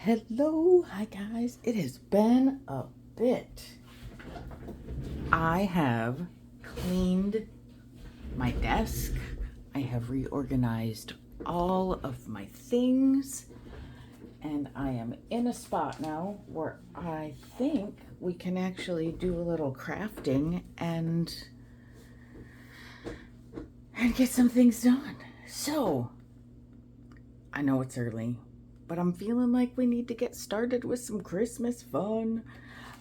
Hello, hi guys. It has been a bit. I have cleaned my desk. I have reorganized all of my things. And I am in a spot now where I think we can actually do a little crafting and get some things done. So, I know it's early, but I'm feeling like we need to get started with some Christmas fun.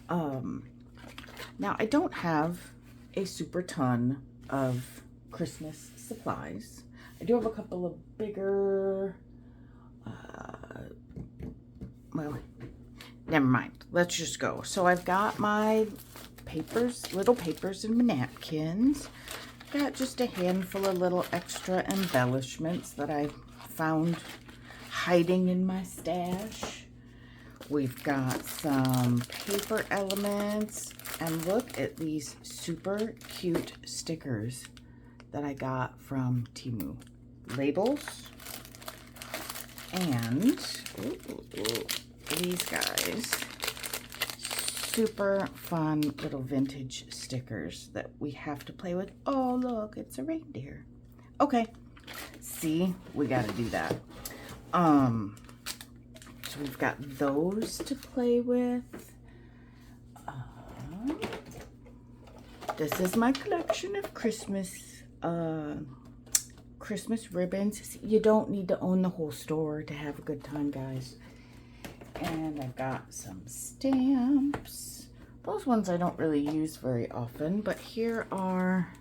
Now I don't have a super ton of Christmas supplies. I do have a couple of bigger, well, never mind. Let's just go. So I've got my papers, little papers and my napkins. Got just a handful of little extra embellishments that I found hiding in my stash. We've got some paper elements, and look at these super cute stickers that I got from Temu. Labels, and these guys, super fun little vintage stickers that we have to play with. Oh look, it's a reindeer. Okay, see, we got to do that. So we've got those to play with. This is my collection of Christmas ribbons. You don't need to own the whole store to have a good time, guys. And I've got some stamps. Those ones I don't really use very often, but here are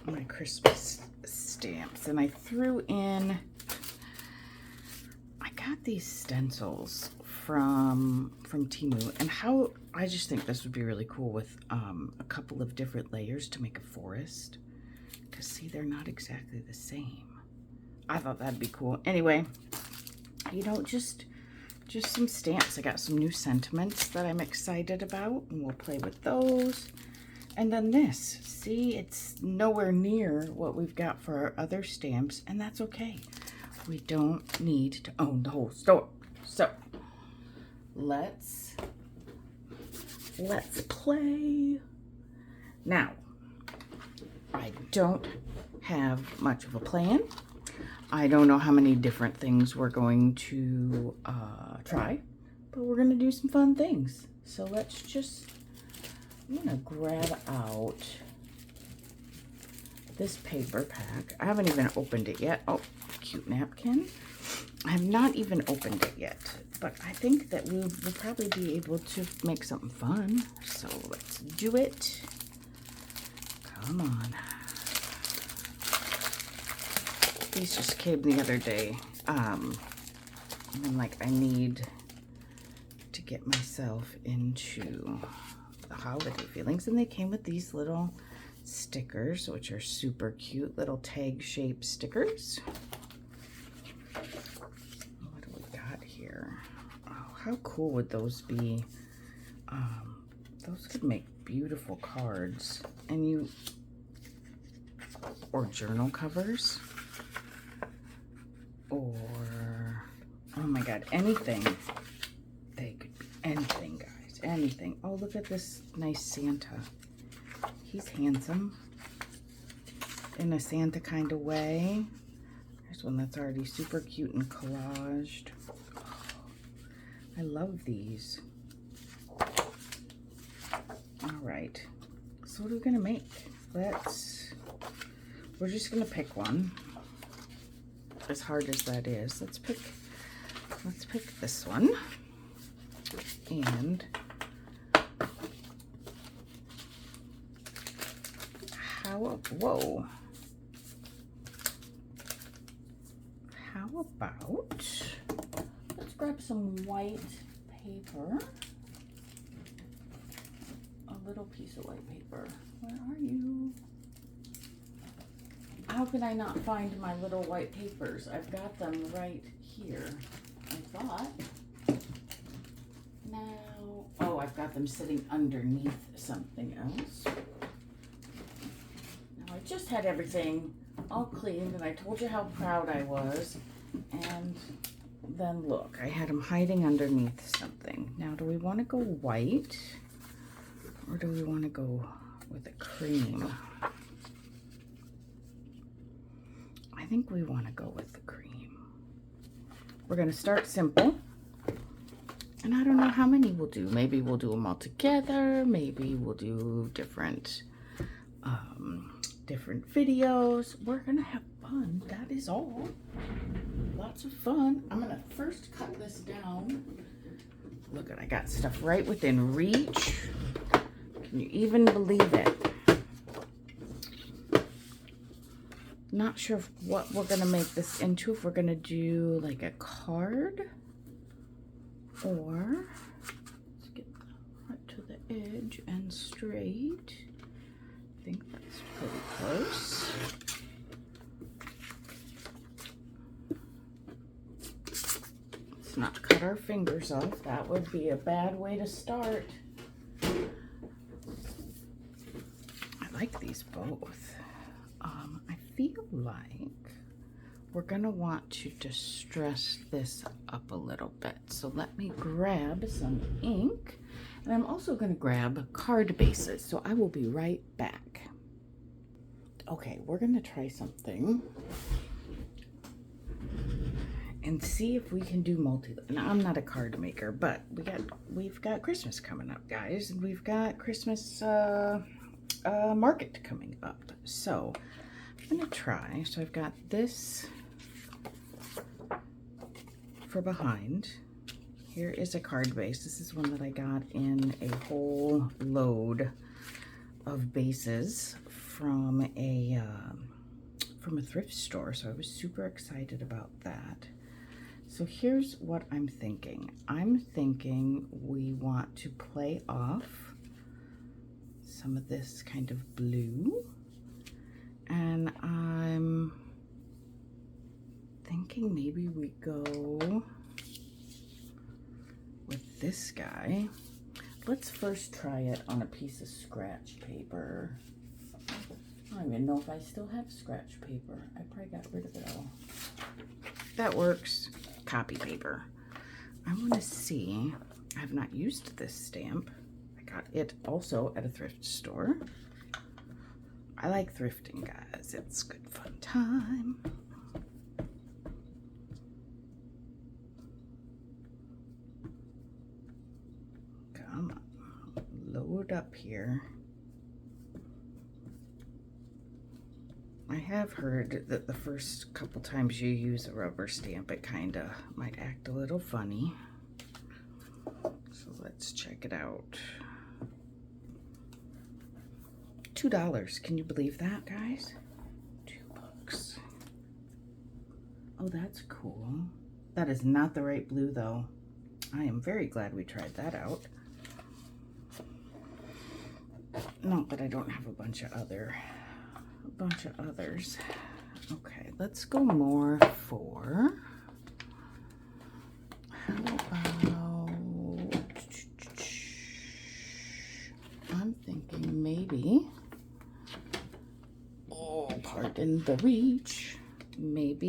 my Christmas stamps. And I threw in, I got these stencils from Temu, and how I just think this would be really cool with a couple of different layers to make a forest, because see, they're not exactly the same. I thought that'd be cool. Anyway, you know, just some stamps. I got some new sentiments that I'm excited about, and we'll play with those. And then this, see, it's nowhere near what we've got for our other stamps, and that's okay. We don't need to own the whole store. So let's play. Now, I don't have much of a plan. I don't know how many different things we're going to try, but we're gonna do some fun things. So let's just, I'm gonna grab out this paper pack. I haven't even opened it yet. Oh, cute napkin. I have not even opened it yet, but I think that we'll probably be able to make something fun. So let's do it. Come on. These just came the other day. And I'm like, I need to get myself into the holiday feelings. And they came with these little stickers, which are super cute, little tag shaped stickers. What do we got here? Oh, how cool would those be? Those could make beautiful cards, and or journal covers, or, oh my god, anything. They could be anything, guys, anything. Oh, look at this nice Santa. He's handsome in a Santa kind of way. There's one that's already super cute and collaged. Oh, I love these. All right, so what are we gonna make? We're just gonna pick one. As hard as that is, let's pick this one. And whoa. How about, let's grab some white paper. A little piece of white paper. Where are you? How can I not find my little white papers? I've got them right here, I thought. Now, oh, I've got them sitting underneath something else. Now, I just had everything all cleaned, and I told you how proud I was. And then look, I had them hiding underneath something. Now, do we want to go white or do we want to go with a cream? I think we want to go with the cream. We're going to start simple. And I don't know how many we'll do. Maybe we'll do them all together. Maybe we'll do different videos. We're going to have fun. That is all. Lots of fun. I'm going to first cut this down. Look at, I got stuff right within reach. Can you even believe it? Not sure what we're going to make this into. If we're going to do like a card or let's get right to the edge and straight. I think that's pretty close. Let's not cut our fingers off. That would be a bad way to start. I like these both. I feel like we're gonna want to distress this up a little bit. So let me grab some ink, and I'm also gonna grab card bases. So I will be right back. Okay, we're gonna try something and see if we can do Now, I'm not a card maker, but we've got Christmas coming up, guys, and we've got Christmas market coming up. So I'm gonna try. So I've got this for behind. Here is a card base. This is one that I got in a whole load of bases from a thrift store. So I was super excited about that. So here's what I'm thinking. I'm thinking we want to play off some of this kind of blue. And I'm thinking maybe we go with this guy. Let's first try it on a piece of scratch paper. I don't even know if I still have scratch paper. I probably got rid of it all. That works. Copy paper. I want to see. I have not used this stamp. I got it also at a thrift store. I like thrifting, guys. It's good fun time. Come on. Load up here. I have heard that the first couple times you use a rubber stamp, it kind of might act a little funny. So let's check it out. $2. Can you believe that, guys? $2. Oh, that's cool. That is not the right blue, though. I am very glad we tried that out. Not that I don't have a bunch of others. Okay, let's go more for, how about, I'm thinking maybe, oh, pardon the reach, maybe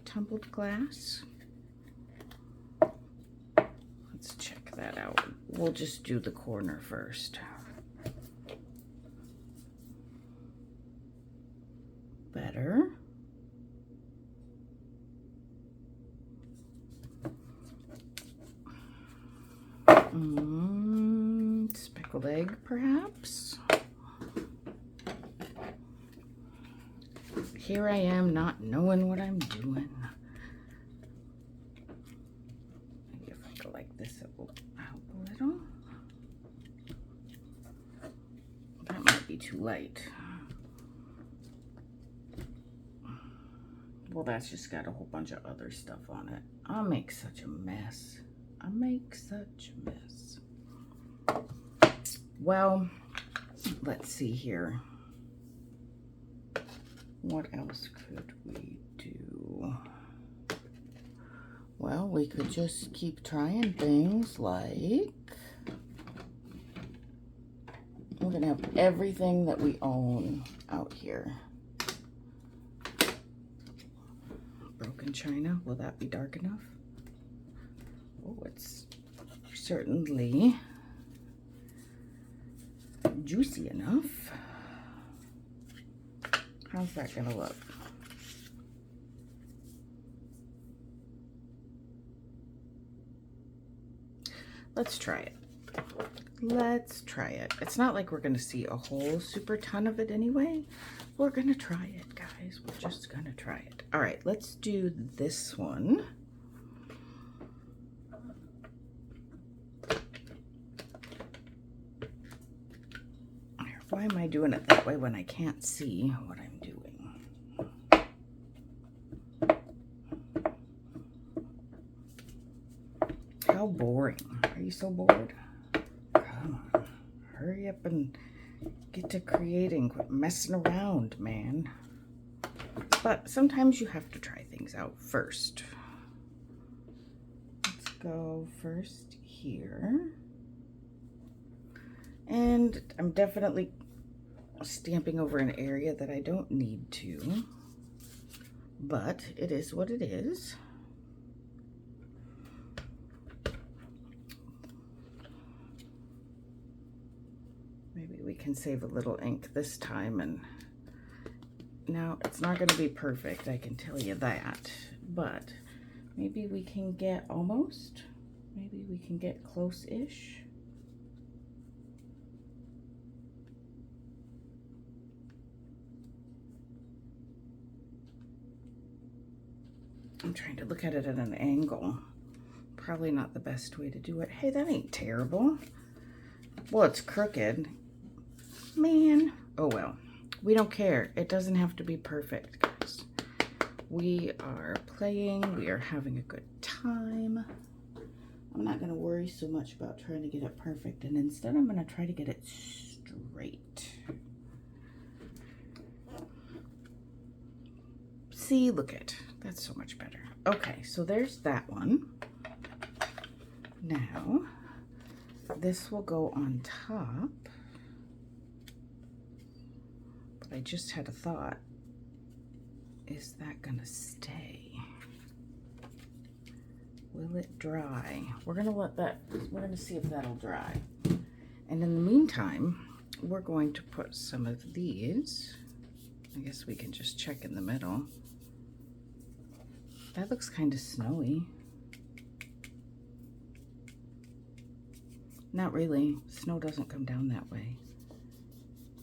tumbled glass. Let's check that out. We'll just do the corner first. Better. Speckled egg, perhaps. Here I am not knowing what I'm doing. Maybe if I go like this, it will help a little. That might be too light. Well, that's just got a whole bunch of other stuff on it. I'll make such a mess. I make such a mess. Well, let's see here. What else could we do? Well, we could just keep trying things like, we're gonna have everything that we own out here. Broken china, will that be dark enough? Oh, it's certainly juicy enough. How's that gonna look? Let's try it. Let's try it. It's not like we're gonna see a whole super ton of it anyway. We're gonna try it, guys. We're just gonna try it. All right, let's do this one. Why am I doing it that way when I can't see what I'm doing? How boring. Are you so bored? Come on. Hurry up and get to creating. Quit messing around, man. But sometimes you have to try things out first. Let's go first here. And I'm definitely stamping over an area that I don't need to, but it is what it is. Maybe we can save a little ink this time. And now it's not going to be perfect, I can tell you that, but maybe we can get almost, maybe we can get close-ish. I'm trying to look at it at an angle. Probably not the best way to do it. Hey, that ain't terrible. Well, it's crooked. Man. Oh, well. We don't care. It doesn't have to be perfect, guys. We are playing. We are having a good time. I'm not going to worry so much about trying to get it perfect. And instead, I'm going to try to get it straight. See, look at. That's so much better. Okay, so there's that one. Now, this will go on top. But I just had a thought. Is that gonna stay? Will it dry? We're gonna see if that'll dry. And in the meantime, we're going to put some of these. I guess we can just check in the middle. That looks kind of snowy. Not really. Snow doesn't come down that way.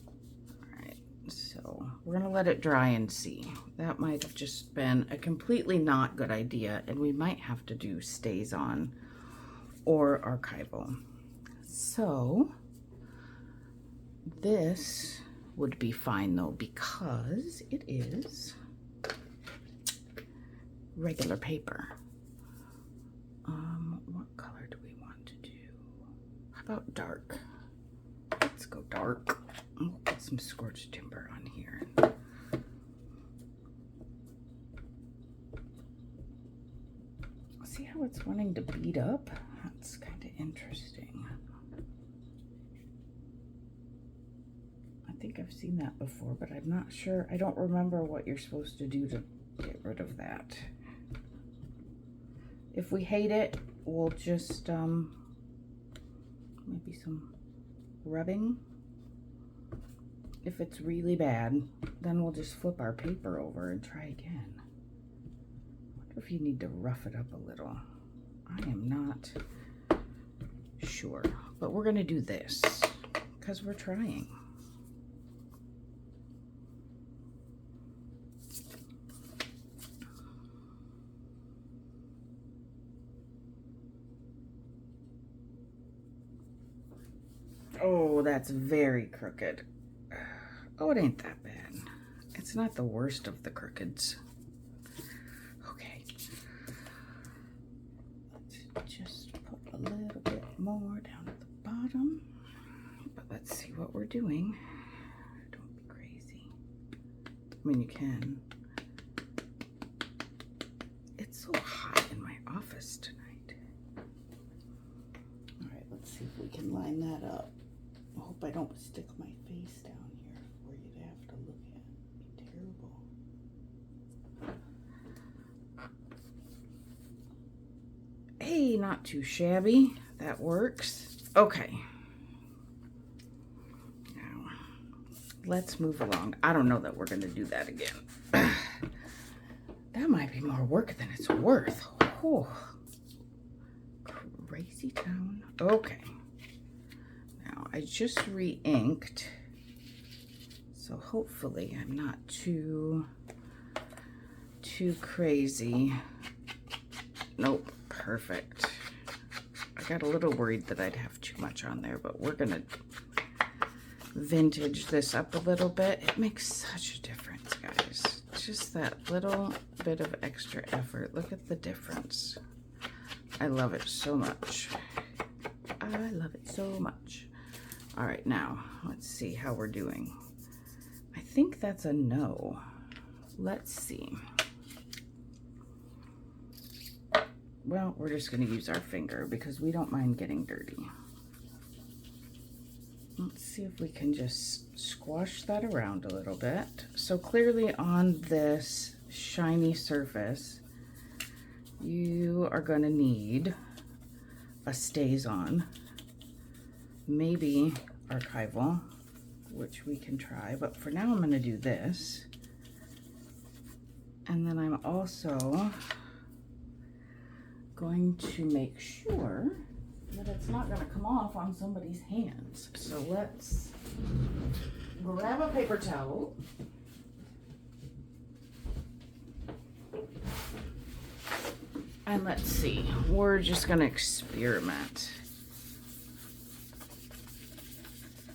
All right, so we're gonna let it dry and see. That might have just been a completely not good idea, and we might have to do stays on or archival. So this would be fine though, because it is regular paper. What color do we want to do? How about dark? Let's go dark. We'll put some scorched timber on here. See how it's wanting to bead up? That's kind of interesting. I think I've seen that before, but I'm not sure. I don't remember what you're supposed to do to get rid of that. If we hate it, we'll just maybe some rubbing. If it's really bad, then we'll just flip our paper over and try again. I wonder if you need to rough it up a little. I am not sure, but we're gonna do this because we're trying. Oh, that's very crooked. Oh, it ain't that bad. It's not the worst of the crookeds. Okay. Let's just put a little bit more down at the bottom. But let's see what we're doing. Don't be crazy. I mean, you can. It's so hot in my office tonight. All right, let's see if we can line that up. I hope I don't stick my face down here for you to have to look at. It'd be terrible. Hey, Hey, not too shabby. That works. Okay. Now, let's move along. I don't know that we're going to do that again. That might be more work than it's worth. Oh, crazy town. Okay. Now, I just re-inked, so hopefully I'm not too crazy. Nope, perfect. I got a little worried that I'd have too much on there, but we're gonna vintage this up a little bit. It makes such a difference, guys. Just that little bit of extra effort. Look at the difference. I love it so much. I love it so much. All right, now let's see how we're doing. I think that's a no. Let's see. Well, we're just going to use our finger because we don't mind getting dirty. Let's see if we can just squash that around a little bit. So clearly on this shiny surface, you are going to need a stays on, maybe archival, which we can try, but for now I'm going to do this. And then I'm also going to make sure that it's not going to come off on somebody's hands. So let's grab a paper towel. And let's see, we're just going to experiment.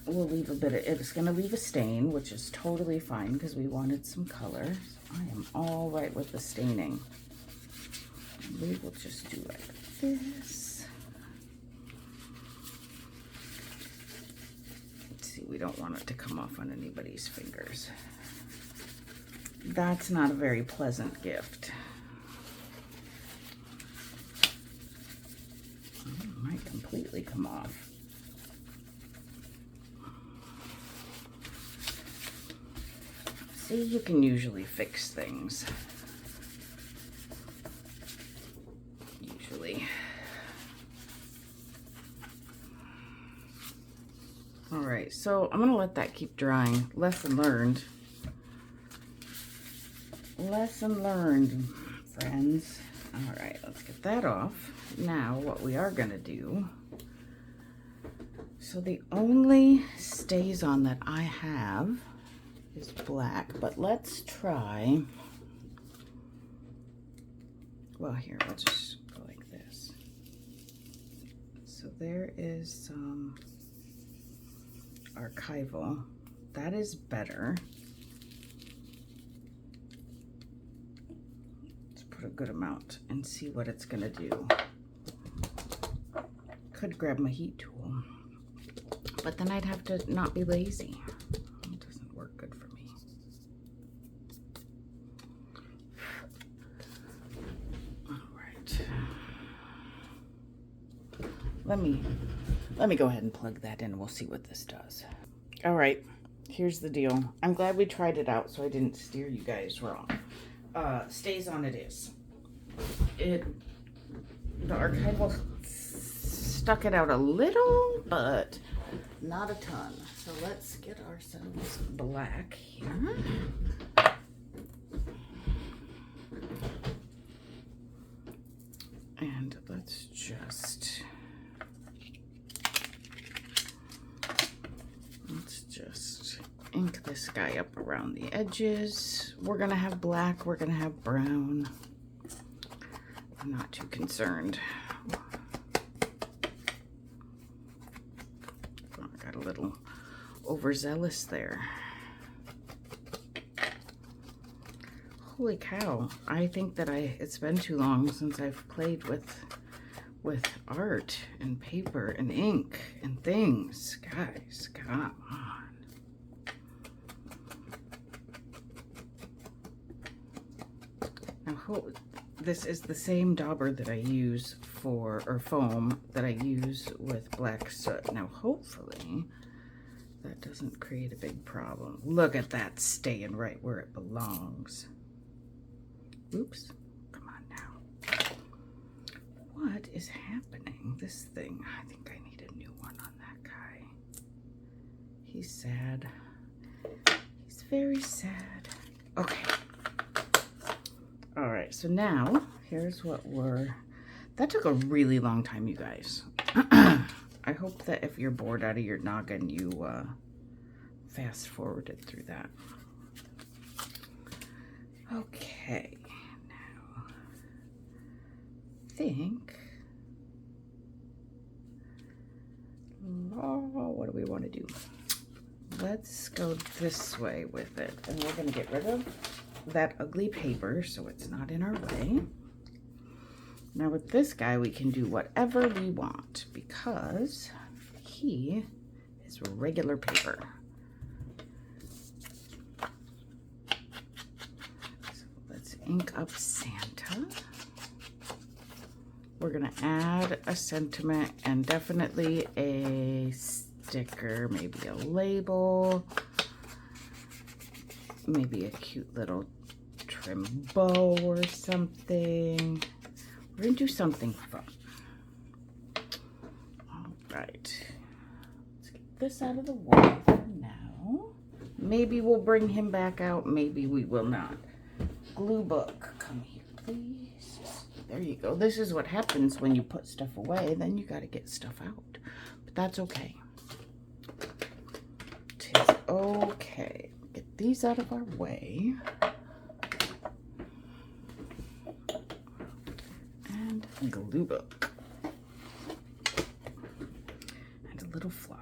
We'll leave a bit of, it's going to leave a stain, which is totally fine because we wanted some color. So I am all right with the staining. We will just do like this. Let's see, we don't want it to come off on anybody's fingers. That's not a very pleasant gift. It might completely come off. See, you can usually fix things. All right, so I'm gonna let that keep drying. Lesson learned. Lesson learned, friends. All right, let's get that off. Now, what we are gonna do, so the only stays on that I have is black, but let's try, well, here, I'll just go like this. So there is some archival. That is better. Let's put a good amount and see what it's gonna do. Could grab my heat tool, but then I'd have to not be lazy. It doesn't work good for me. All right. Let me go ahead and plug that in and we'll see what this does. All right, here's the deal. I'm glad we tried it out so I didn't steer you guys wrong. Stays on it is. The archival stuck it out a little, but not a ton. So let's get ourselves black here. And let's just ink this guy up around the edges. We're gonna have black, we're gonna have brown. I'm not too concerned. Oh, I got a little overzealous there. Holy cow, I think that it's been too long since I've played with art and paper and ink and things. Guys, come on. Now, this is the same dauber that I use or foam that I use with black soot. Now, hopefully, that doesn't create a big problem. Look at that staying right where it belongs. Oops, come on now. What What is happening? This thing, I think I need a new one on that guy. He's sad. He's very sad. Okay. All right, so now here's what that took a really long time, you guys. I hope that if you're bored out of your noggin, you fast forwarded through that. Okay, now I think, what do we want to do? Let's go this way with it, and we're going to get rid of that ugly paper so it's not in our way. Now with this guy, we can do whatever we want because he is regular paper. So let's ink up Santa. We're gonna add a sentiment and definitely a sticker, maybe a label, maybe a cute little trim bow or something. We're gonna do something fun. All right, let's get this out of the way for now. Maybe we'll bring him back out, maybe we will not. Glue book, come here, please. There you go. This is what happens when you put stuff away, then you gotta get stuff out. But that's okay. Tis okay. Get these out of our way. And a glue book. And a little fly.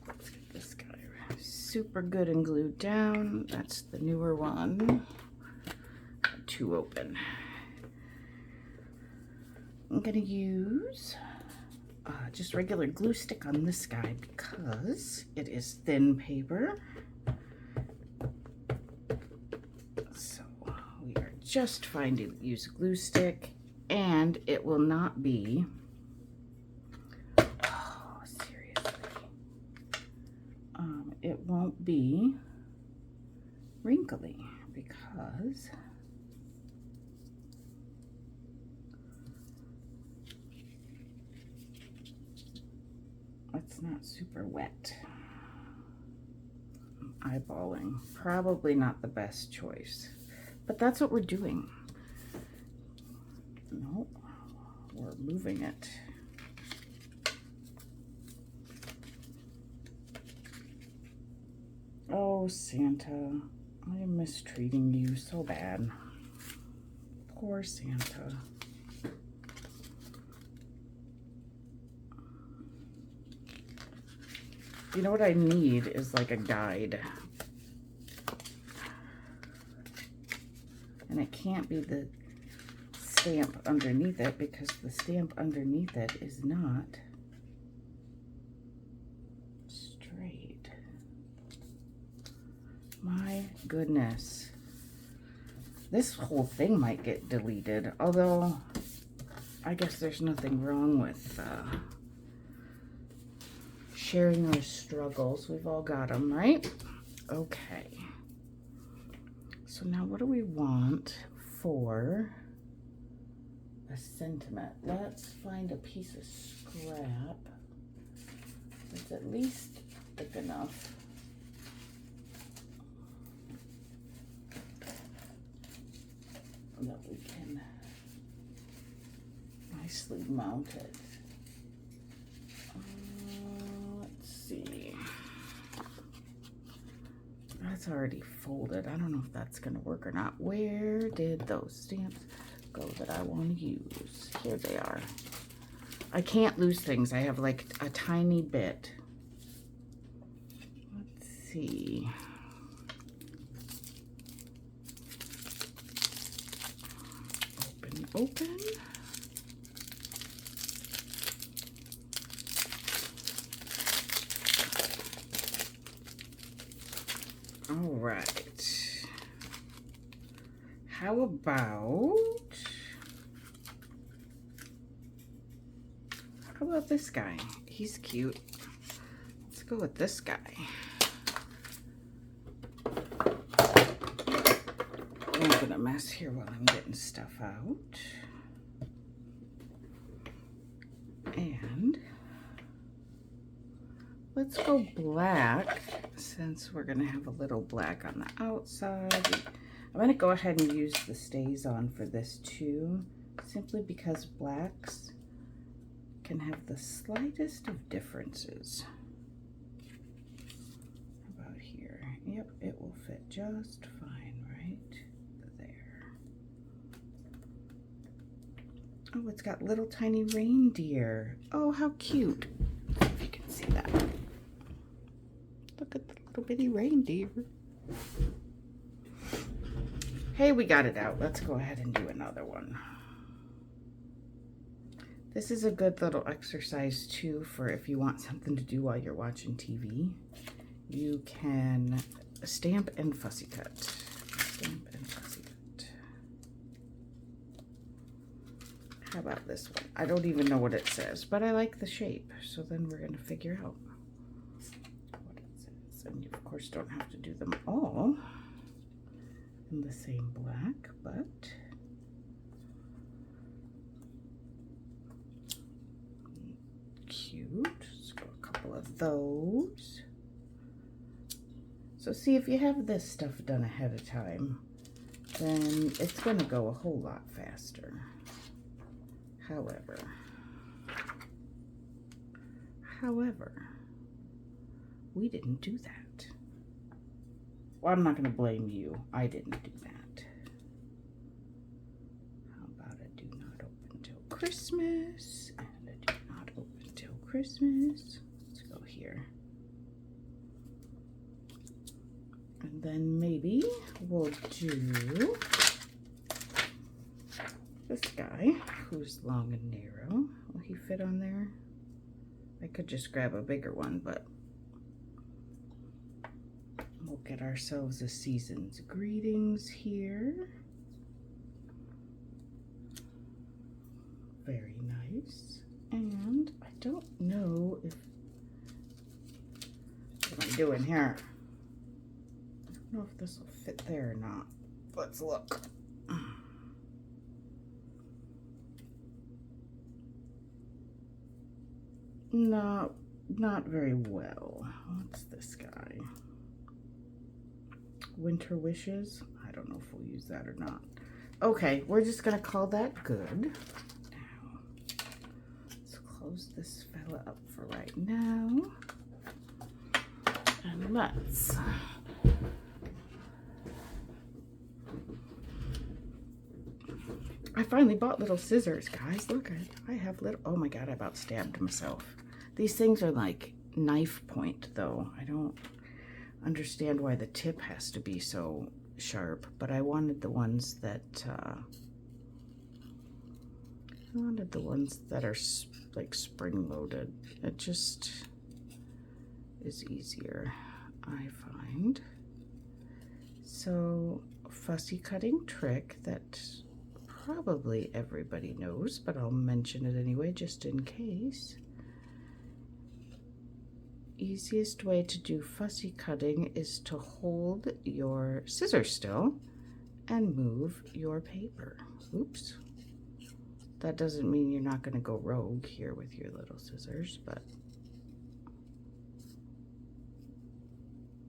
Let's get this guy super good and glued down. That's the newer one. Two open. I'm gonna use just regular glue stick on this guy because it is thin paper. So we are just fine to use glue stick, and it will not be, oh, seriously, it won't be wrinkly because it's not super wet. I'm eyeballing. Probably not the best choice, but that's what we're doing. Nope, we're moving it. Oh, Santa, I am mistreating you so bad. Poor Santa. You know what I need is like a guide. And it can't be the stamp underneath it because the stamp underneath it is not straight. My goodness. This whole thing might get deleted, although I guess there's nothing wrong with sharing our struggles. We've all got them, right? Okay. So now what do we want for a sentiment? Let's find a piece of scrap that's at least thick enough. That we can nicely mount it. Let's see. That's already folded. I don't know if that's gonna work or not. Where did those stamps go that I want to use? Here they are. I can't lose things. I have like a tiny bit. Let's see. Open. All right. How about this guy? He's cute. Let's go with this guy. making a mess here while I'm getting stuff out. And let's go black, since we're gonna have a little black on the outside. I'm gonna go ahead and use the Stays On for this too, simply because blacks can have the slightest of differences. How about here? Yep, it will fit just fine right there. Oh, it's got little tiny reindeer. Oh, how cute. Let's see if you can see that. Look at the little bitty reindeer. Hey, we got it out. Let's go ahead and do another one. This is a good little exercise too for if you want something to do while you're watching TV. You can stamp and fussy cut. Stamp and fussy cut. How about this one? I don't even know what it says, but I like the shape. So then we're going to figure out what it says. And you, of course, don't have to do them all in the same black, but cute. Let's go a couple of those. So see, if you have this stuff done ahead of time, then it's going to go a whole lot faster. However, we didn't do that. Well, I'm not going to blame you. I didn't do that. How about a do not open till Christmas and a do not open till Christmas. Let's go here. And then maybe we'll do this guy who's long and narrow. Will he fit on there? I could just grab a bigger one, but we'll get ourselves a season's greetings here. Very nice. And I don't know if, what am I doing here? I don't know if this will fit there or not. Let's look. No, not very well. What's this guy? Winter Wishes? I don't know if we'll use that or not. Okay, we're just gonna call that good. Now, let's close this fella up for right now. And let's I finally bought little scissors, guys. Look, I have little, oh my God, I about stabbed myself. These things are like knife point though. I don't understand why the tip has to be so sharp, but I wanted the ones that, are like spring-loaded. It just is easier, I find. So, fussy cutting trick that probably everybody knows, but I'll mention it anyway just in case. Easiest way to do fussy cutting is to hold your scissors still and move your paper. Oops. That doesn't mean you're not going to go rogue here with your little scissors, but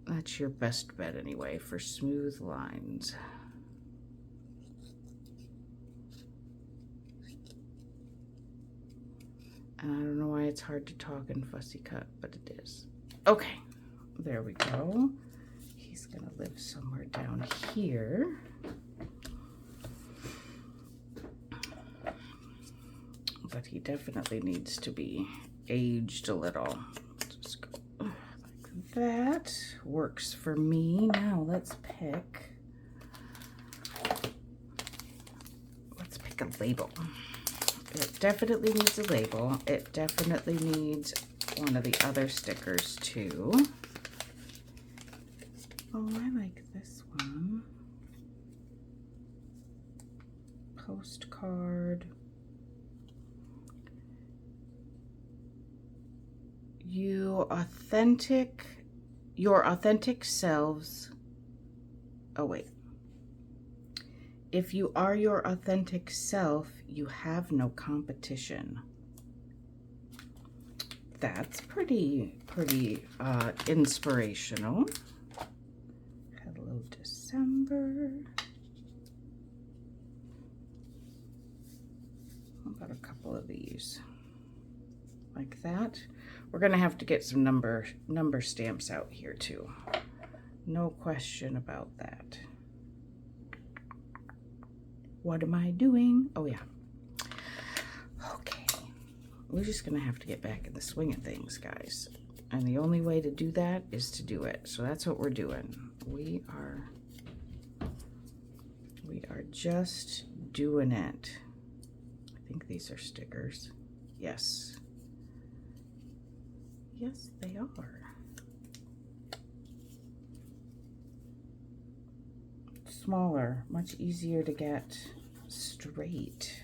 that's your best bet anyway for smooth lines. And I don't know why it's hard to talk and fussy cut, but it is. Okay, there we go. He's gonna live somewhere down here. But he definitely needs to be aged a little. Just go like that. Works for me. Now let's pick a label. It definitely needs a label. It definitely needs one of the other stickers too. Oh, I like this one. Postcard. Your authentic selves. Oh wait. If you are your authentic self, you have no competition. That's pretty inspirational. Hello, December. How about a couple of these? Like that. We're gonna have to get some number stamps out here too. No question about that. What am I doing? Oh yeah. Okay. We're just gonna have to get back in the swing of things, guys. And the only way to do that is to do it. So that's what we're doing. We are just doing it. I think these are stickers. Yes. Yes, they are. Smaller, much easier to get straight.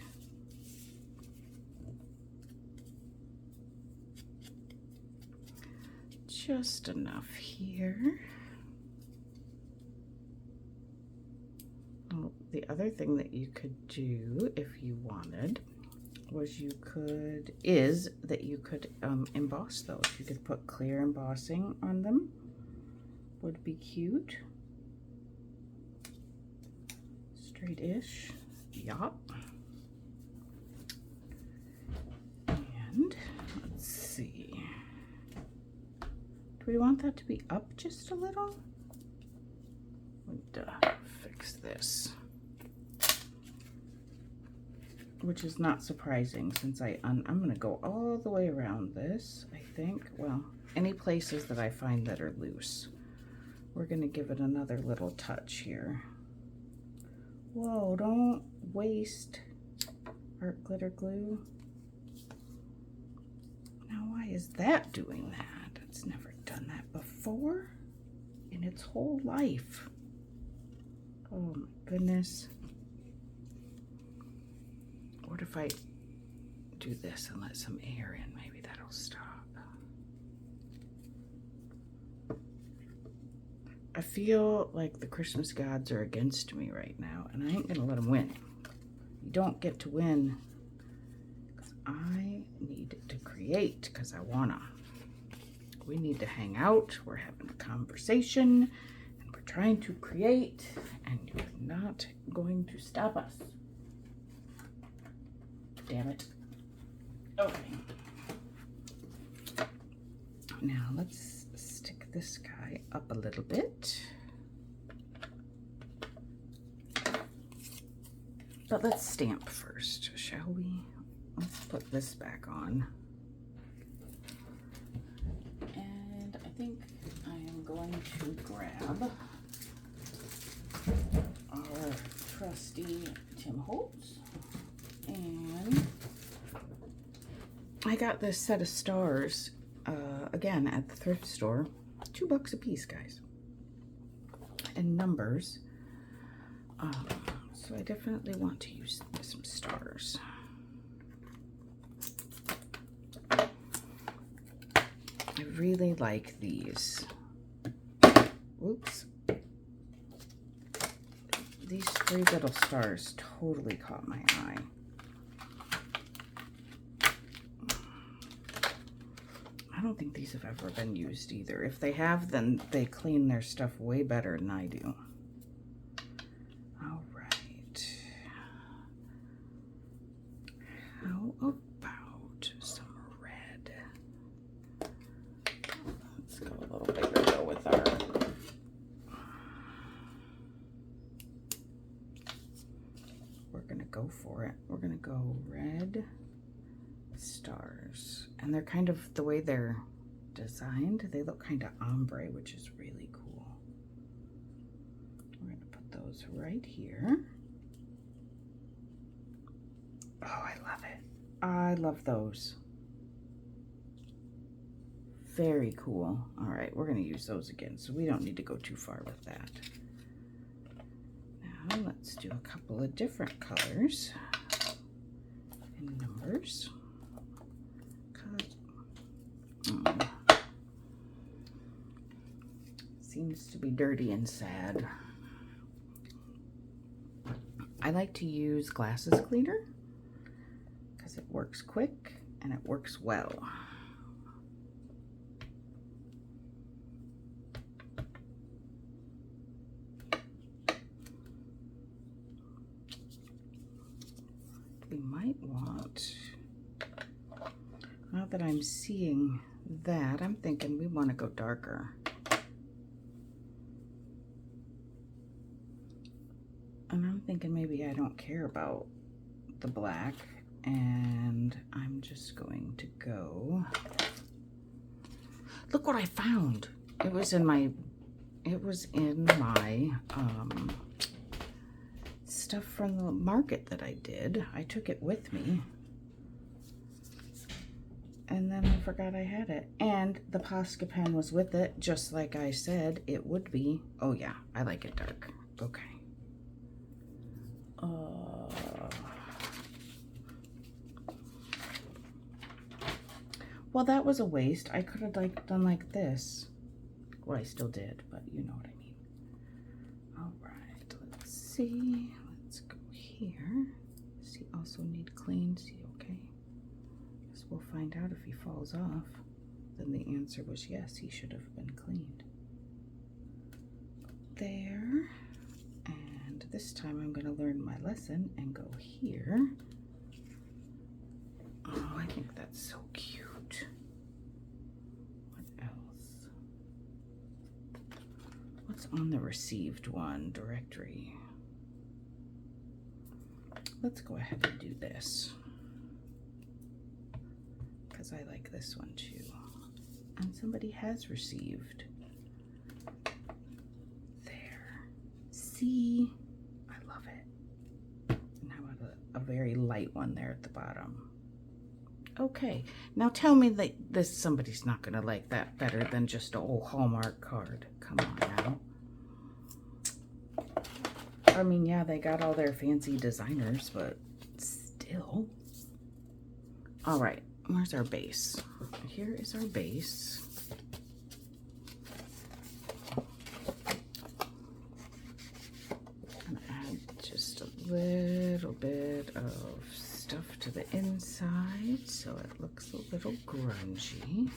Just enough here. Oh, the other thing that you could do if you wanted was you could emboss those. You could put clear embossing on them. Would be cute. Straight-ish. Yup. And let's see. Do we want that to be up just a little? Fix this. Which is not surprising since I'm going to go all the way around this, I think. Well, any places that I find that are loose. We're going to give it another little touch here. Whoa, don't waste art glitter glue. Now, why is that doing that? It's never done that before in its whole life. Oh my goodness. What if I do this and let some air in? Maybe that'll stop. I feel like the Christmas gods are against me right now, and I ain't gonna let them win. You don't get to win, because I need to create, because I wanna. We need to hang out, we're having a conversation, and we're trying to create, and you're not going to stop us. Damn it. Okay. Now let's stick this guy up a little bit. But let's stamp first, shall we? Let's put this back on. And I think I am going to grab our trusty Tim Holtz. And I got this set of stars, again, at the thrift store. $2 a piece, guys. And numbers. So I definitely want to use some stars. I really like these. Whoops. These 3 little stars totally caught my eye. I don't think these have ever been used either. If they have, then they clean their stuff way better than I do. All right. How about some red? Let's go a little bigger though with our... We're gonna go for it. We're gonna go red stars. And they're kind of, the way they're designed, they look kind of ombre, which is really cool. We're going to put those right here. Oh, I love it. I love those. Very cool. All right, we're going to use those again, so we don't need to go too far with that. Now, let's do a couple of different colors and numbers. Seems to be dirty and sad. I like to use glasses cleaner because it works quick and it works well. We might want, now that I'm seeing that, I'm thinking we want to go darker. And I'm thinking maybe I don't care about the black, and I'm just going to go, look what I found. It was in my stuff from the market that I did. I took it with me. And then I forgot I had it. And the Posca pen was with it, just like I said it would be. Oh yeah, I like it dark. Okay. Well, that was a waste. I could have done like this. Well, I still did, but you know what I mean. All right, let's see. Let's go here. Does he also need cleaned? Is he okay? Guess we'll find out if he falls off. Then the answer was yes, he should have been cleaned. There. And this time I'm going to learn my lesson and go here. Oh, I think that's so cute. What else? What's on the received one? Directory. Let's go ahead and do this, because I like this one too. And somebody has received. There. See? I love it. And how about a very light one there at the bottom? Okay, now tell me that somebody's not gonna like that better than just a old Hallmark card. Come on now. I mean, yeah, they got all their fancy designers, but still. All right, where's our base? Here is our base. I'm gonna add just a little bit of stuff to the inside so it looks a little grungy.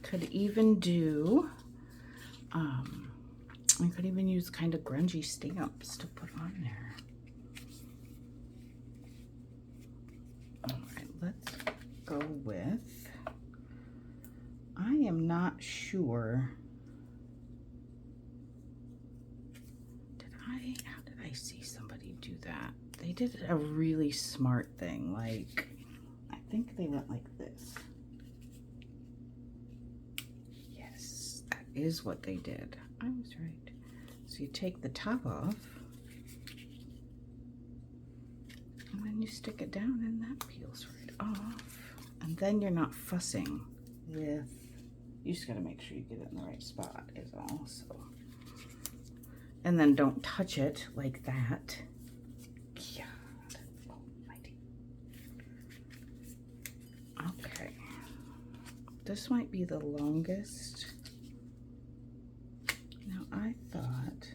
Could even do, I could even use kind of grungy stamps to put on there. All right, let's go with, I am not sure. How did I see somebody do that? They did a really smart thing. Like, I think they went like this. Yes, that is what they did. I was right. So you take the top off, and then you stick it down, and that peels right off. And then you're not fussing with, you just gotta make sure you get it in the right spot is all. So. And then don't touch it like that. God almighty. Okay. This might be the longest. Now I thought,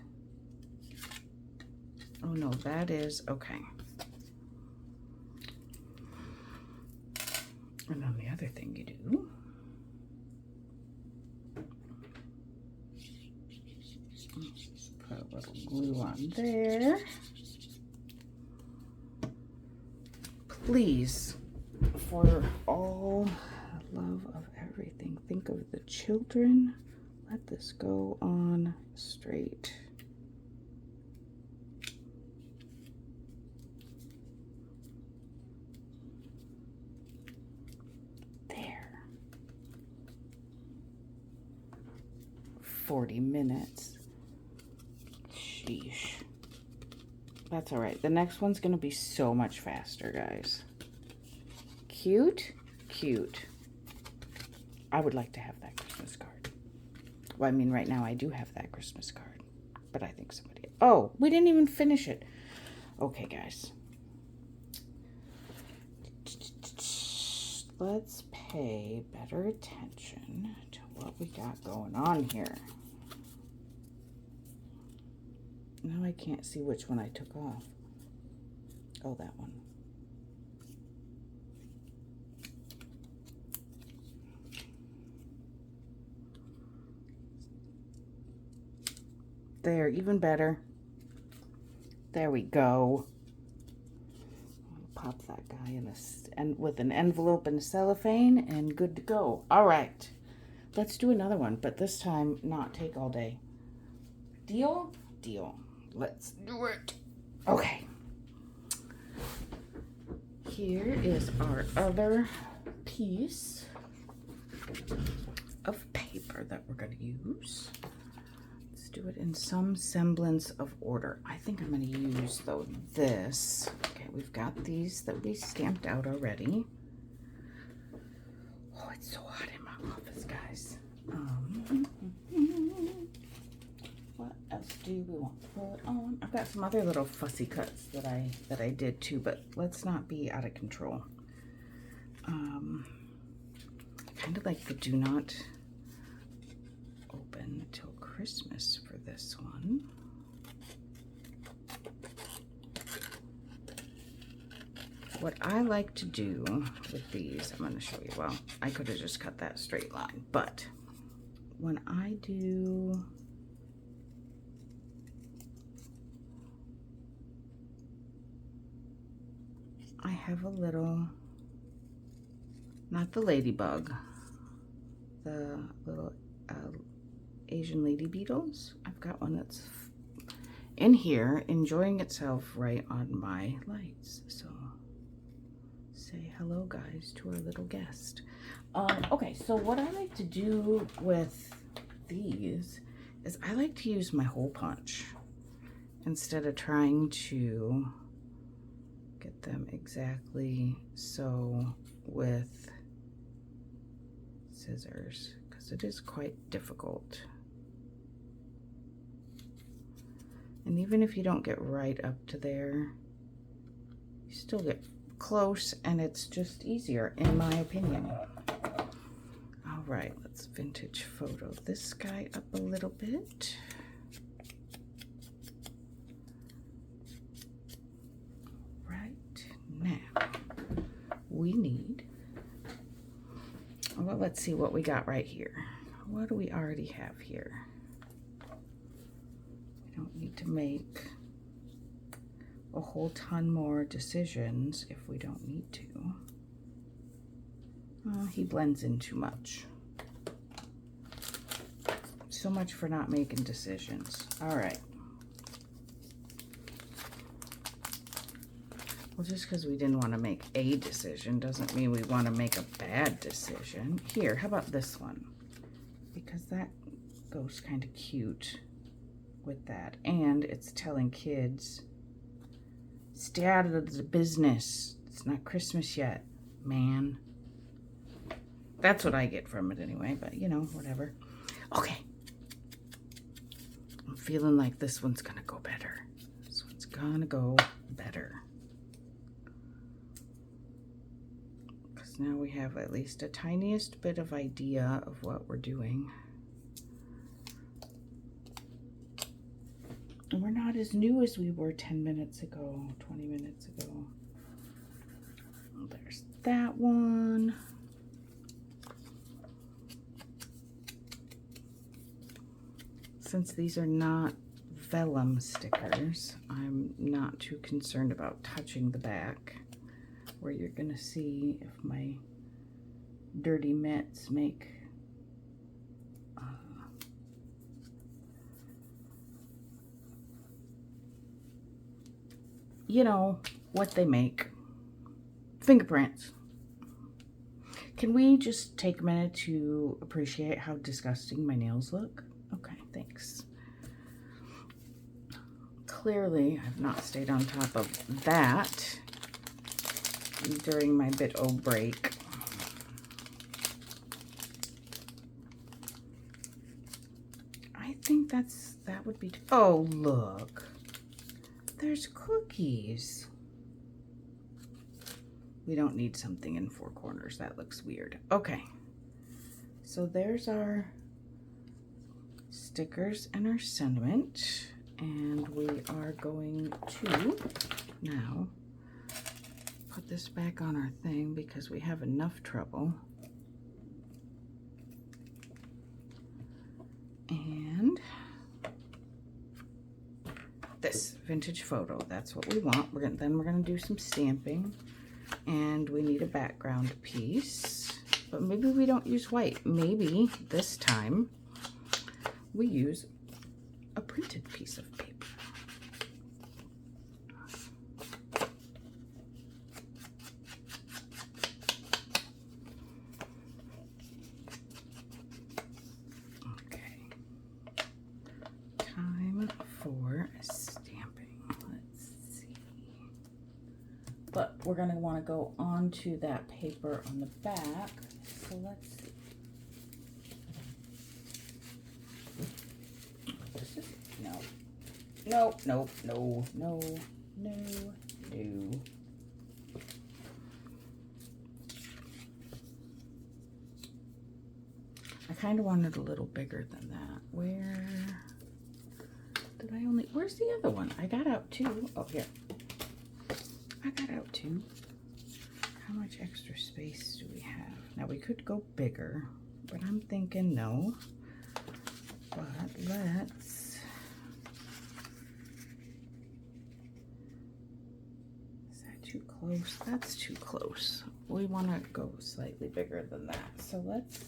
oh no, that is, okay. And then the other thing you do, put a little glue on there. Please, for all love of everything, think of the children. Let this go on straight. There. 40 minutes. Sheesh. That's all right. The next one's going to be so much faster, guys. Cute, cute. I would like to have that Christmas card. Well, I mean, right now I do have that Christmas card, but I think somebody, oh, we didn't even finish it. Okay, guys. Let's pay better attention to what we got going on here. Now I can't see which one I took off. Oh, that one. There, even better. There we go. Pop that guy in with an envelope and cellophane, and good to go. All right, let's do another one, but this time not take all day. Deal? Deal. Let's do it. Okay. Here is our other piece of paper that we're going to use. Let's do it in some semblance of order. I think I'm going to use, though, this. Okay, we've got these that we stamped out already. Oh, it's so hot in my office, guys. What else do we want to put on? I've got some other little fussy cuts that I did too, but let's not be out of control. Kind of like the do not open till Christmas for this one. What I like to do with these, I'm going to show you. Well, I could have just cut that straight line, but when I do I have a little, not the ladybug, the little Asian lady beetles. I've got one that's in here enjoying itself right on my lights. So say hello, guys, to our little guest. Okay, so what I like to do with these is I like to use my hole punch instead of trying to get them exactly so with scissors, because it is quite difficult. And even if you don't get right up to there, you still get close, and it's just easier, in my opinion. All right, let's vintage photo this guy up a little bit. Now, we need, well, let's see what we got right here. What do we already have here? We don't need to make a whole ton more decisions if we don't need to. He blends in too much. So much for not making decisions. All right. Well, just because we didn't want to make a decision doesn't mean we want to make a bad decision. Here, how about this one? Because that goes kind of cute with that. And it's telling kids, stay out of the business. It's not Christmas yet, man. That's what I get from it anyway, but you know, whatever. Okay. I'm feeling like this one's going to go better. This one's going to go better. Now we have at least a tiniest bit of idea of what we're doing. And we're not as new as we were 10 minutes ago, 20 minutes ago. There's that one. Since these are not vellum stickers, I'm not too concerned about touching the back, where you're going to see if my dirty mitts make you know what they make. Fingerprints. Can we just take a minute to appreciate how disgusting my nails look? Okay, thanks. Clearly, I've not stayed on top of that during my bit-o break. I think that would be, oh look, there's cookies. We don't need something in four corners, that looks weird. Okay, so there's our stickers and our sentiment. And we are going to now put this back on our thing because we have enough trouble. And this vintage photo, that's what we want. Then we're gonna do some stamping, and we need a background piece, but maybe we don't use white. Maybe this time we use a printed piece of paper. For stamping. Let's see. But we're going to want to go onto that paper on the back. So let's see. This is, no. Nope, nope, no, no, no, no. I kind of wanted a little bigger than that. Where? Did I only, where's the other one? I got out two. Oh, here. I got out two. How much extra space do we have? Now, we could go bigger, but I'm thinking no. But let's, is that too close? That's too close. We want to go slightly bigger than that. So let's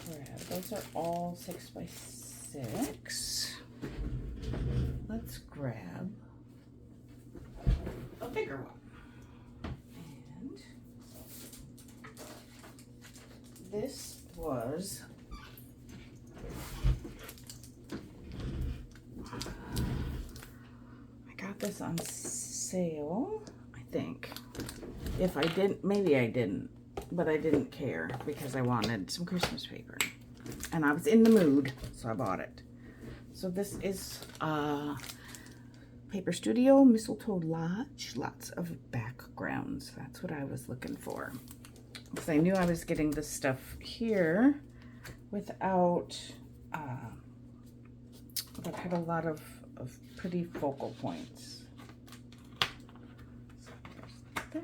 grab, those are all 6 by 6. Let's grab a bigger one. And this was I got this on sale, I think. If I didn't, maybe I didn't, but I didn't care because I wanted some Christmas paper. And I was in the mood, so I bought it. So this is Paper Studio Mistletoe Lodge. Lots of backgrounds. That's what I was looking for. Because I knew I was getting this stuff here without, that had a lot of pretty focal points. So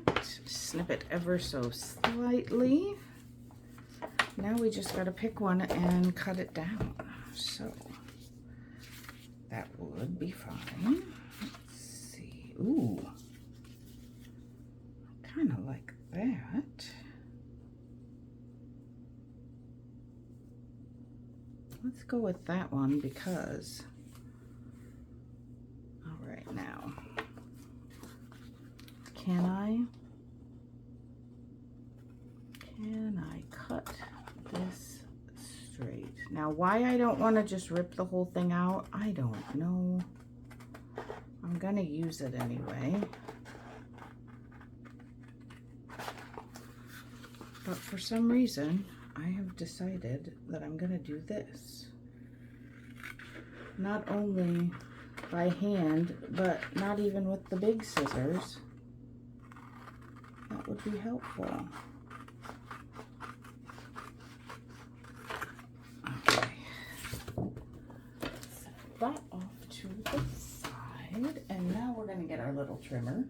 that. Snip it ever so slightly. Now we just got to pick one and cut it down. So that would be fine. Let's see. Ooh. I kind of like that. Let's go with that one because, all right, now, can I cut this straight? Now, why I don't want to just rip the whole thing out, I don't know. I'm going to use it anyway. But for some reason, I have decided that I'm going to do this. Not only by hand, but not even with the big scissors. That would be helpful. Okay. Set that off to the side. And now we're going to get our little trimmer.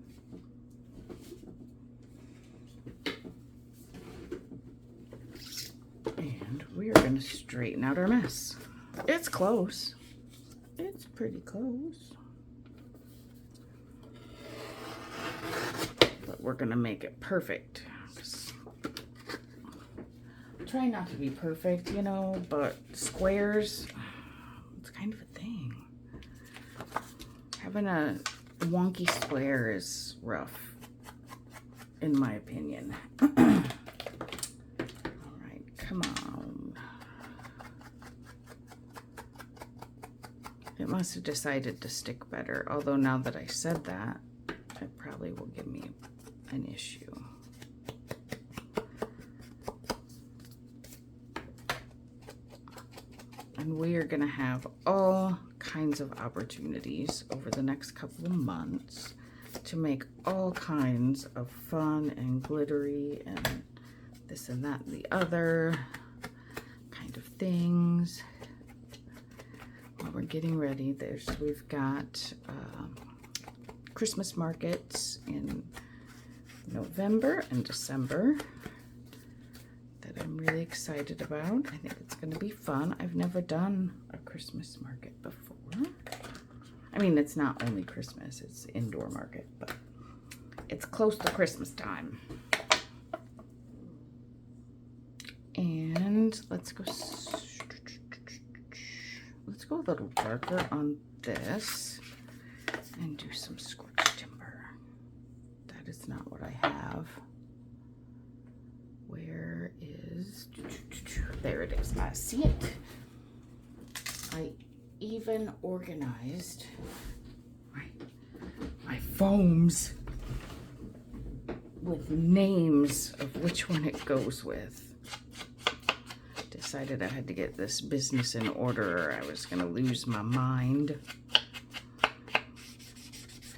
And we are going to straighten out our mess. It's close. It's pretty close. But we're going to make it perfect. Try not to be perfect, you know, but squares, it's kind of a thing. Having a wonky square is rough, in my opinion. Come on. It must have decided to stick better. Although now that I said that, it probably will give me an issue. And we are going to have all kinds of opportunities over the next couple of months to make all kinds of fun and glittery and this and that and the other kind of things. Well, we're getting ready. We've got Christmas markets in November and December that I'm really excited about. I think it's going to be fun. I've never done a Christmas market before. I mean, it's not only Christmas, it's indoor market, but it's close to Christmas time. And let's go a little darker on this and do some scorched timber. That is not what I have. Where is, there it is. I see it. I even organized my foams with names of which one it goes with. Decided I had to get this business in order or I was gonna lose my mind.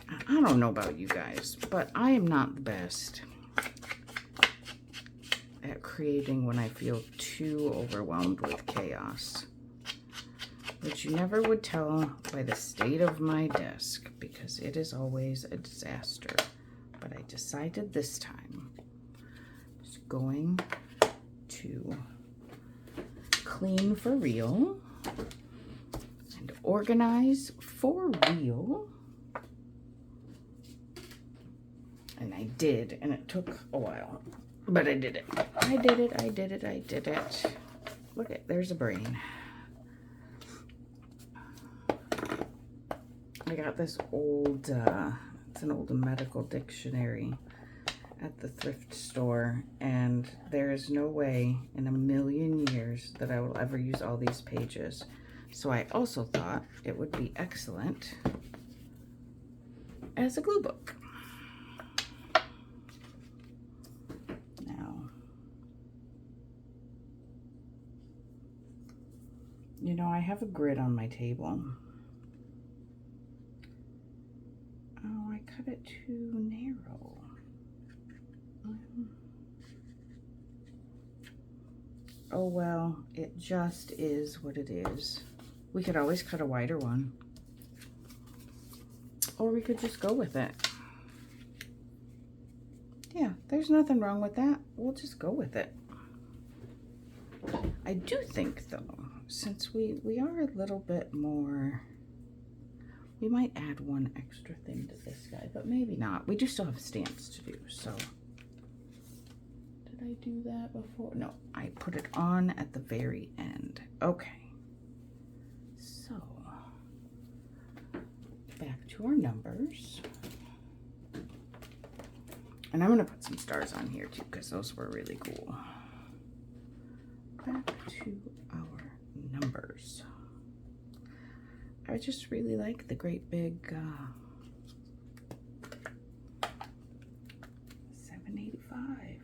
I don't know about you guys, but I am not the best at creating when I feel too overwhelmed with chaos, which you never would tell by the state of my desk because it is always a disaster. But I decided this time I was going to clean for real and organize for real. And I did, and it took a while, but I did it. I did it. Look at, there's a brain. I got this old, it's an old medical dictionary at the thrift store, and there is no way in a million years that I will ever use all these pages. So I also thought it would be excellent as a glue book. Now, you know, I have a grid on my table. Oh, I cut it too narrow. Oh well, it just is what it is. We could always cut a wider one. Or we could just go with it. Yeah, there's nothing wrong with that. We'll just go with it. I do think though, since we are a little bit more, we might add one extra thing to this guy, but maybe not. We do still have stamps to do, so. Did I do that before? No, I put it on at the very end. Okay. So, back to our numbers. And I'm gonna put some stars on here too, because those were really cool. Back to our numbers. I just really like the great big 785.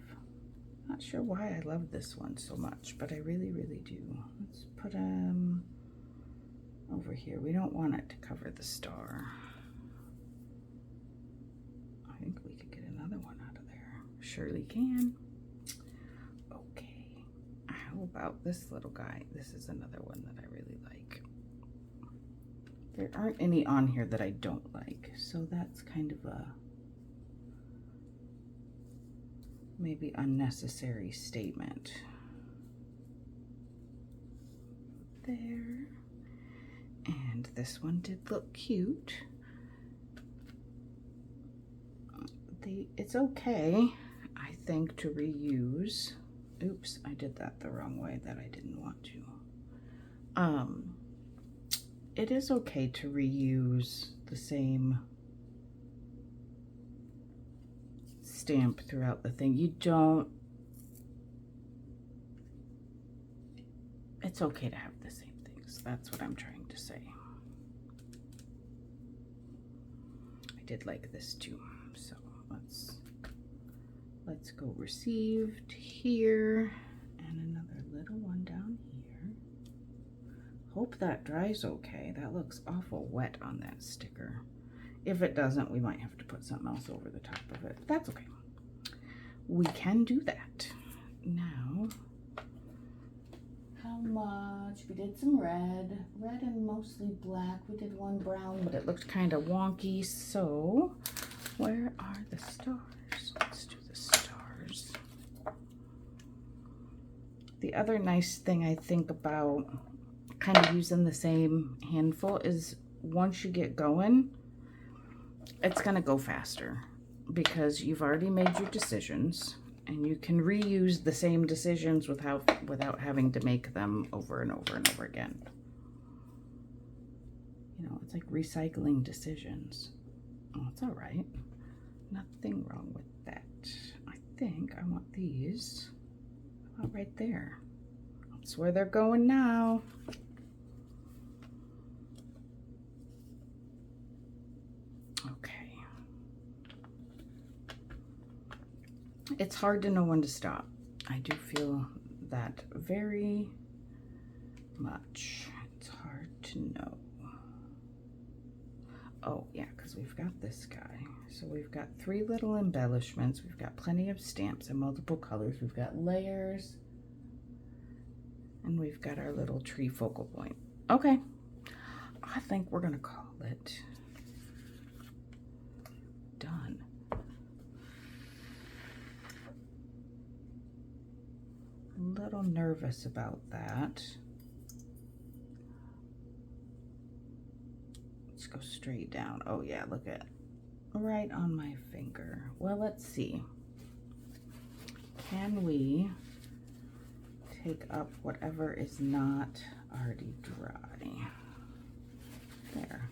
Not sure why I love this one so much, but I really, really do. Let's put over here. We don't want it to cover the star. I think we could get another one out of there. Surely can. Okay. How about this little guy? This is another one that I really like. There aren't any on here that I don't like, so that's kind of a maybe unnecessary statement. There. And this one did look cute. It's okay, I think, to reuse. Oops, I did that the wrong way that I didn't want to. It is okay to reuse the same stamp throughout the thing. You don't, it's okay to have the same things. That's what I'm trying to say. I did like this too, so let's go received here and another little one down here. Hope that dries okay. That looks awful wet on that sticker. If it doesn't, we might have to put something else over the top of it. But that's okay. We can do that. Now, how much? We did some red and mostly black. We did one brown, but it looked kind of wonky. So where are the stars? Let's do the stars. The other nice thing I think about kind of using the same handful is once you get going, it's going to go faster because you've already made your decisions and you can reuse the same decisions without having to make them over and over and over again. You know, it's like recycling decisions. Oh, it's all right. Nothing wrong with that. I think I want these about right there. That's where they're going now. Okay. It's hard to know when to stop. I do feel that very much. It's hard to know. Oh, yeah, because we've got this guy. So we've got 3 little embellishments. We've got plenty of stamps in multiple colors. We've got layers. And we've got our little tree focal point. Okay. I think we're going to call it done. A little nervous about that. Let's go straight down. Oh yeah, look at right on my finger. Well, let's see. Can we take up whatever is not already dry? There.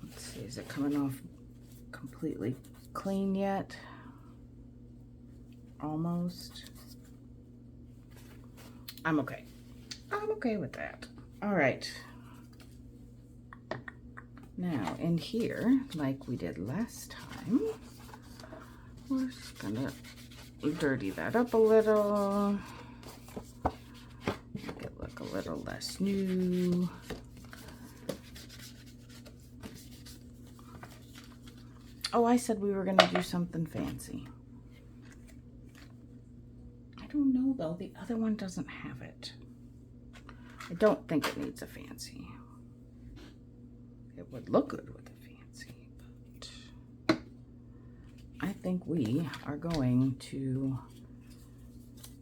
Let's see, is it coming off completely clean yet? Almost. I'm okay. I'm okay with that. All right. Now in here, like we did last time, we're just gonna dirty that up a little. Make it look a little less new. Oh, I said we were gonna do something fancy. I don't know though, the other one doesn't have it. I don't think it needs a fancy. It would look good with a fancy, but I think we are going to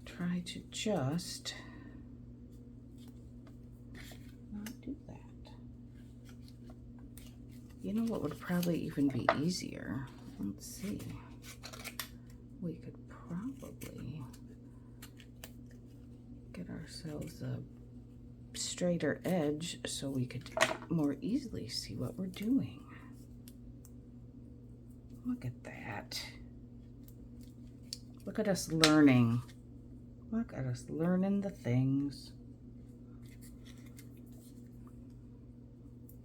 try to just not do that. You know what would probably even be easier? Let's see. We could probably get ourselves a straighter edge so we could more easily see what we're doing. Look at that. Look at us learning. Look at us learning the things.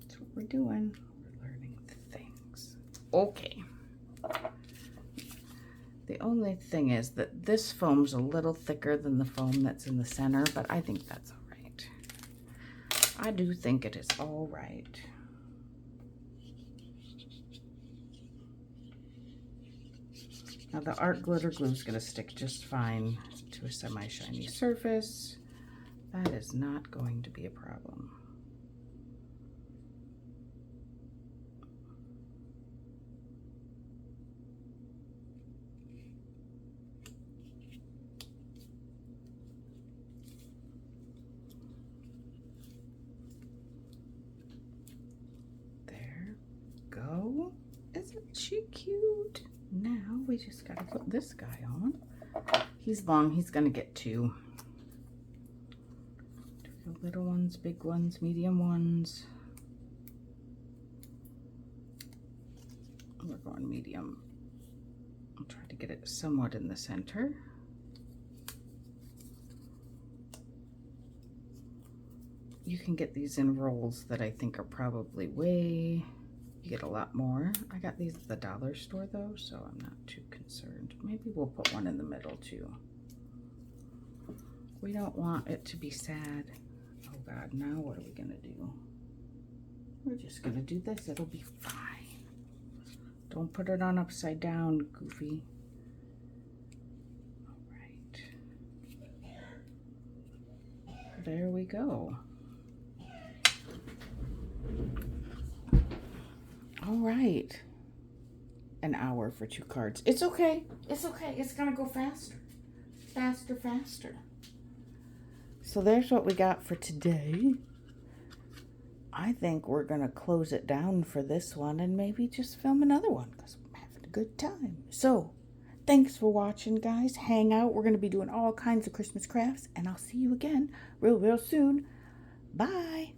That's what we're doing. We're learning the things. Okay. The only thing is that this foam's a little thicker than the foam that's in the center, but I think that's all right. I do think it is all right. Now the art glitter glue is going to stick just fine to a semi-shiny surface. That is not going to be a problem. There we go. Isn't she cute? Now we just gotta put this guy on. He's long, he's gonna get 2. Little ones, big ones, medium ones. We're going medium. I'll try to get it somewhat in the center. You can get these in rolls that I think are probably way, you get a lot more. I got these at the dollar store though, so I'm not too concerned. Maybe we'll put one in the middle too. We don't want it to be sad. Oh God, now what are we gonna do? We're just gonna do this, it'll be fine. Don't put it on upside down, Goofy. All right. There we go. All right. An hour for 2 cards. It's okay. It's okay. It's going to go faster. Faster, faster. So there's what we got for today. I think we're going to close it down for this one and maybe just film another one because I'm having a good time. So, thanks for watching, guys. Hang out. We're going to be doing all kinds of Christmas crafts, and I'll see you again real soon. Bye.